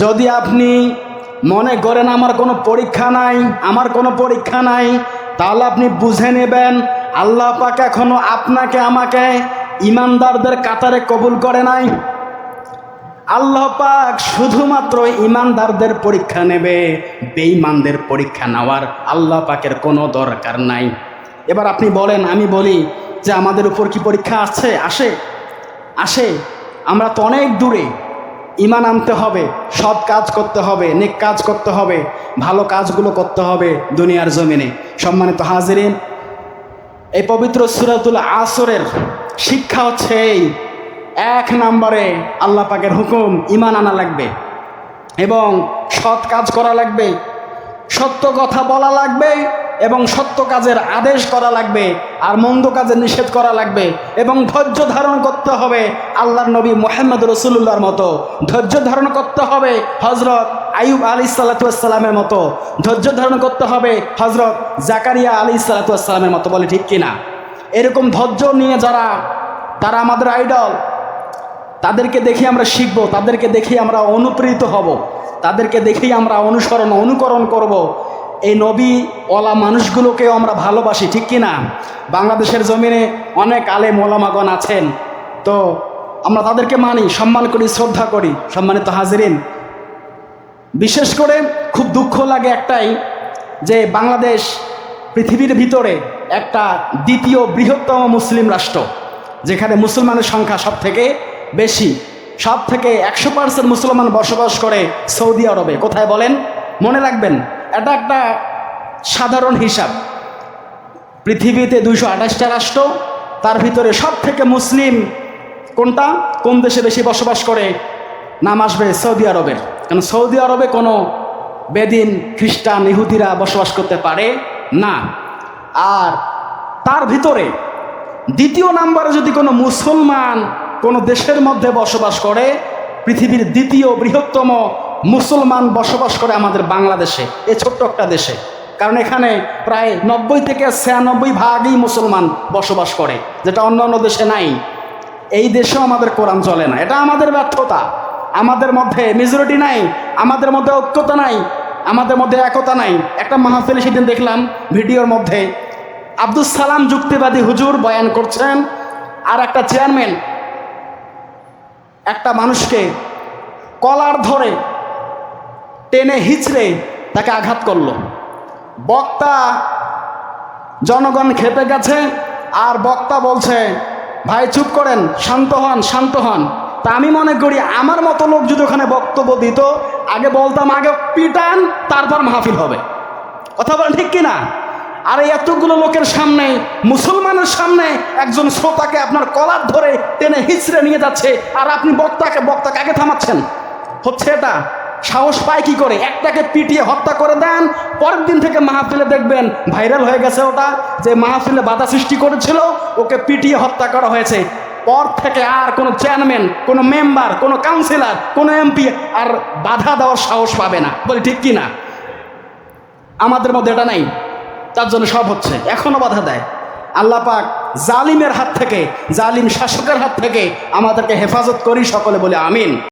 যদি আপনি মনে করেন আমার কোনো পরীক্ষা নাই, তাহলে আপনি বুঝে নেবেন আল্লাহ পাক এখনো আপনাকে আমাকে ঈমানদারদের কাতারে কবুল করে নাই। আল্লাহ পাক শুধুমাত্র ঈমানদারদের পরীক্ষা নেবে, বেঈমানদের পরীক্ষা নেওয়ার আল্লাহ পাকের কোনো দরকার নাই। এবার আপনি বলেন, আমি বলি যে আমাদের উপর কি পরীক্ষা আসে? আমরা তো অনেক দূরে। ঈমান আনতে হবে, সৎ কাজ করতে হবে, নেক কাজ করতে হবে, ভালো কাজগুলো করতে হবে দুনিয়ার জমিনে। সম্মানিত হাজিরিন, এই পবিত্র সূরাতুল আসরের শিক্ষা হচ্ছে এই, 1 নম্বরে আল্লাহ পাকের হুকুম, ঈমান আনা লাগবে এবং সৎ কাজ করা লাগবে, সত্য কথা বলা লাগবে এবং সত্য কাজের আদেশ করা লাগবে, আর মন্দ কাজের নিষেধ করা লাগবে এবং ধৈর্য ধারণ করতে হবে আল্লাহর নবী মুহাম্মদ রাসূলুল্লাহর মতো। ধৈর্য ধারণ করতে হবে হযরত আইয়ুব আলাইহিস সালাতু ওয়াস সালামের মতো। ধৈর্য ধারণ করতে হবে হযরত জাকারিয়া আলাইহিস সালাতু ওয়াস সালামের মতো। বলে ঠিক কিনা? এরকম ধৈর্য নিয়ে তারা আমাদের আইডল, তাদেরকে দেখে আমরা শিখব, তাদেরকে দেখে আমরা অনুপ্রেরিত হব, তাদেরকে দেখেই আমরা অনুকরণ করব। এই নবী ওয়ালা মানুষগুলোকেও আমরা ভালোবাসি, ঠিক কিনা? বাংলাদেশের জমিনে অনেক আলেম ওলামাগণ আছেন, তো আমরা তাদেরকে মানি, সম্মান করি, শ্রদ্ধা করি। সম্মানিত হাজিরিন, বিশেষ করে খুব দুঃখ লাগে একটাই, যে বাংলাদেশ পৃথিবীর ভিতরে একটা দ্বিতীয় বৃহত্তম মুসলিম রাষ্ট্র, যেখানে মুসলমানের সংখ্যা সব থেকে বেশি, সব থেকে 100% মুসলমান বসবাস করে সৌদি আরবে। কোথায় বলেন? মনে রাখবেন, এটা একটা সাধারণ হিসাব। পৃথিবীতে 228টা রাষ্ট্র, তার ভিতরে সব থেকে মুসলিম কোনটা, কোন দেশে বেশি বসবাস করে? নাম আসবে সৌদি আরবের। কারণ সৌদি আরবে কোনো বেদিন, খ্রিস্টান, ইহুদিরা বসবাস করতে পারে না। আর তার ভিতরে দ্বিতীয় নাম্বারে যদি কোনো মুসলমান কোনো দেশের মধ্যে বসবাস করে, পৃথিবীর দ্বিতীয় বৃহত্তম মুসলমান বসবাস করে আমাদের বাংলাদেশে, এই ছোট্ট একটা দেশে। কারণ এখানে প্রায় 90 থেকে 96% মুসলমান বসবাস করে, যেটা অন্য অন্য দেশে নাই। এই দেশেও আমাদের কোরআন চলে না, এটা আমাদের ব্যর্থতা। আমাদের মধ্যে মেজরিটি নাই, আমাদের মধ্যে ঐক্যতা নাই, আমাদের মধ্যে একতা নাই। একটা মাহফিলে সেদিন দেখলাম ভিডিওর মধ্যে আব্দুল সালাম যুক্তিবাদী হুজুর বয়ান করছেন, আর একটা চেয়ারম্যান একটা মানুষকে কলার ধরে টেনে হিচড়ে তাকে আঘাত করলো। বক্তা, জনগণ খেপে গেছে, আর বক্তা বলছে, ভাই চুপ করেন, শান্ত হন। তা আমি মনে করি আমার মতো লোক যদি ওখানে বক্তব্য দিত, আগে বলতাম আগে পিটান, তারপর মাহফিল হবে। কথা বলেন ঠিক কিনা? আর এতগুলো লোকের সামনে, মুসলমানের সামনে একজন শ্রোতাকে আপনার কলার ধরে টেনে হিচড়ে নিয়ে যাচ্ছে, আর আপনি বক্তাকে আগে থামাচ্ছেন। হচ্ছে এটা? সাহস পায় কি করে? একটাকে পিটিয়ে হত্যা করে দেন, পরের দিন থেকে মাহফিলে দেখবেন ভাইরাল হয়ে গেছে ওটা, যে মাহফিলে বাধা সৃষ্টি করেছিল, ওকে পিটিয়ে হত্যা করা হয়েছে। পর থেকে আর কোনো চেয়ারম্যান, কোনো মেম্বার, কোনো কাউন্সিলর, কোনো এমপি আর বাধা দেওয়ার সাহস পাবে না। বলি ঠিক কিনা? আমাদের মধ্যে এটা নাই, তার জন্য সব হচ্ছে, এখনো বাধা দেয়। আল্লাহ পাক জালিমের হাত থেকে, জালিম শাসকের হাত থেকে আমাদেরকে হেফাজত করি, সকলে বলে আমিন।